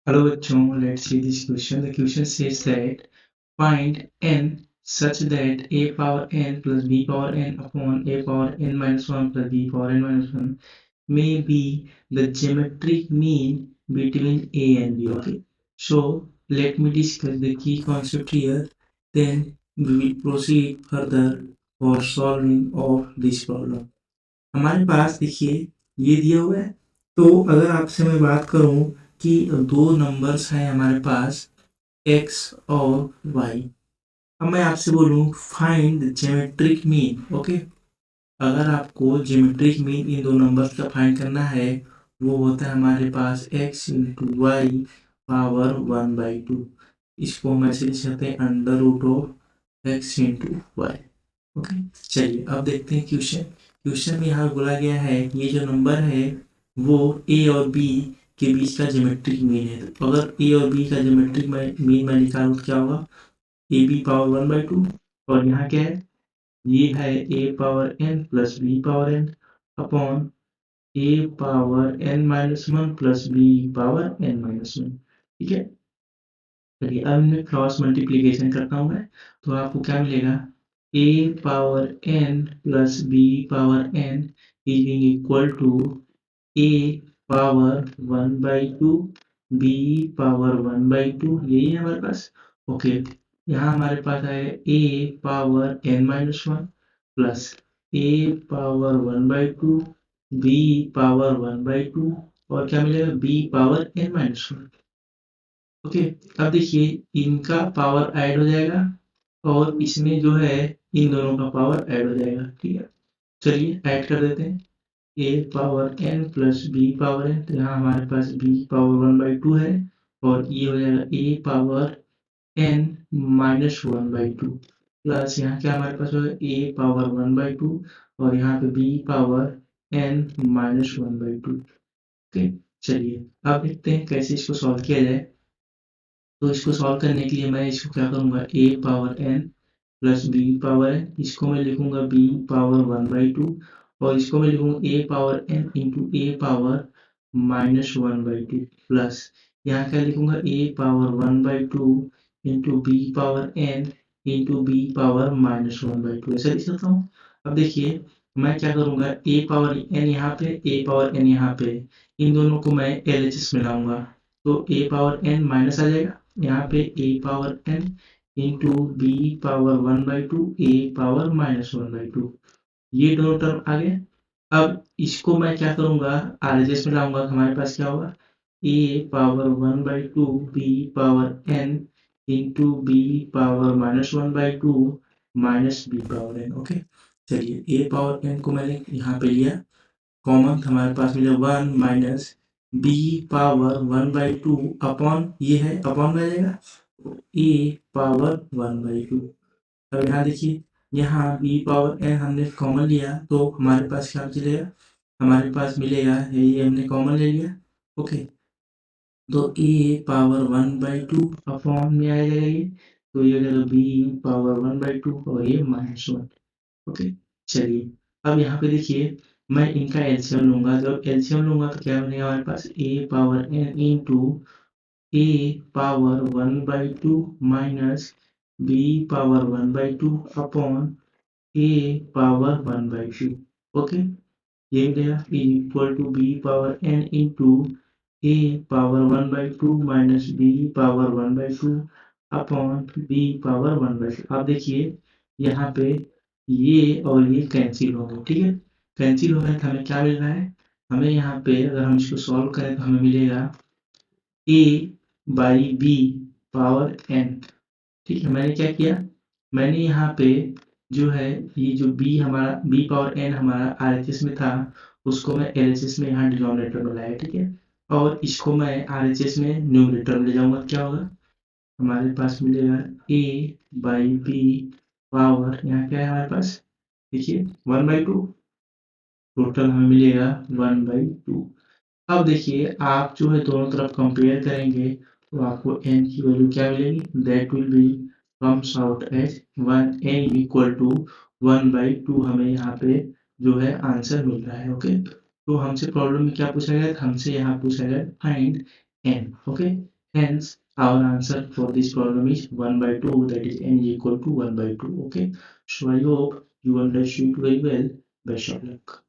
Hello bachon, let's see this question. The question says that find n such that a power n plus b power n upon a power n minus 1 plus b power n minus 1 may be the geometric mean between a and b. Okay, so let me discuss the key concept here, then we will proceed further for solving of this problem. हमारे पास देखिए ये दिया हुआ है। तो अगर आपसे मैं बात करूं कि दो नंबर्स हैं हमारे पास x और y। अब मैं आपसे बोलूं find the geometric mean. Okay, अगर आपको ज्योमेट्रिक मीन इन दो नंबर्स का फाइंड करना है वो होता है हमारे पास x इंटू वाई पावर 1/2। इसको हम ऐसे लिख सकते हैं under root of x into Y. Okay, चलिए अब देखते हैं क्वेश्चन। क्वेश्चन में यहाँ बोला गया है कि ये जो नंबर है वो ए और बी के बीच का ज्योमेट्रिक मीन है। तो अगर ए और बी का ज्योमेट्रिक मीन मैं निकालूँ तो क्या होगा, ए बी पावर 1/2 और यहाँ क्या है, ये है a power n plus b power n upon a power N minus 1 plus b power N minus 1। ठीक है, चलिए अब मैं क्रॉस मल्टीप्लीकेशन करता हूँ मैं, तो आपको क्या मिलेगा, a power n plus b power n is equal to a power 1/2 b power 1/2, यही है हमारे पास। ओके, यहाँ हमारे पास है a power n minus 1 plus a power 1/2 b power 1/2 और क्या मिलेगा b power n minus 1। Okay, अब देखिए इनका पावर ऐड हो जाएगा और इसमें जो है इन दोनों का पावर ऐड हो जाएगा। ठीक है, चलिए ऐड कर देते हैं। A power n plus b power n, तो यहाँ हमारे पास बी पावर 1/2 है और ये हो जाएगा ए पावर एन माइनस 1/2 प्लस यहाँ क्या हमारे पास होगा ए पावर 1/2 और यहाँ पे B power N minus 1/2। Okay, चलिए अब देखते हैं कैसे इसको सॉल्व किया जाए। तो इसको सॉल्व करने के लिए मैं इसको क्या करूँगा, a power n plus b power n, इसको मैं लिखूँगा बी पावर 1/2 और इसको मैं लिखूँगा a power n into a power minus 1/2 plus यहाँ क्या लिखूँगा a power 1/2 into b power n into b power minus 1/2, ऐसा लिख सकता हूँ। अब देखिए मैं क्या करूँगा, ए पावर एन यहाँ पे, ए पावर एन यहाँ पे, इन दोनों को मैं एलएचएस में लाऊंगा तो ए पावर एन माइनस आ जाएगा यहाँ पे a power n into b power 1/2 a power minus 1/2, ये दोनों टर्म आ गए। अब इसको मैं क्या करूंगा, आरएचएस में लाऊंगा, हमारे पास क्या होगा a power 1/2 b power n into b power minus 1/2 minus b power n. Okay, चलिए ए पावर एन को मैंने यहाँ पे लिया कॉमन, हमारे पास मिला 1 माइनस बी पावर 1/2 अपॉन ये है अपॉन में जाएगा ए पावर 1/2। अब यहाँ देखिए यहाँ बी पावर एन हमने कॉमन लिया तो हमारे पास क्या चलेगा, हमारे पास मिलेगा ये हमने कॉमन ले लिया। ओके, तो ए पावर 1/2 अपॉन में आ जाएगा ये, तो ये हो जाएगा बी पावर 1/2 और ये माइनस 1। ओके, चलिए अब यहाँ पे देखिए मैं इनका एलसीएम लूंगा, जब एलसीएम लूंगा तो क्या बनेगा हमारे पास a power n into a power 1/2 minus b power 1/2 upon a power 1/2। Okay, ये मिलेगा equal to b power n into a power 1/2 minus b power 1/2 upon b power 1/2। अब देखिए यहाँ पे ये और ये कैंसिल हो गए। ठीक है, कैंसिल हो गए तो हमें क्या मिल रहा है, हमें यहाँ पे अगर हम इसको सॉल्व करें तो हमें मिलेगा ए बाई बी पावर एन। ठीक है, मैंने क्या किया, मैंने यहाँ पे जो है ये जो बी हमारा बी पावर एन हमारा आरएचएस में था उसको मैं एलएचएस में यहाँ डिनोमिनेटर में लाया। ठीक है, और इसको मैं आरएचएस में न्यूमरेटर में ले जाऊंगा, क्या होगा हमारे पास मिलेगा ए बाई बी पावर यहाँ क्या है हमारे पास देखिए 1/2, टोटल हमें मिलेगा 1/2। अब देखिए आप जो है दोनों तरफ कंपेयर करेंगे तो आपको n की वैल्यू क्या मिलेगी, that will be comes out as 1 n equal to 1/2 हमें यहाँ पे जो है आंसर मिल रहा है। ओके, तो हमसे प्रॉब्लम में क्या पूछा गया, हमसे यहाँ पूछा गया find n. Okay, hence our answer for this problem is 1 by 2, that is n is equal to 1 by 2. Okay, so I hope you understood very well. Best of luck.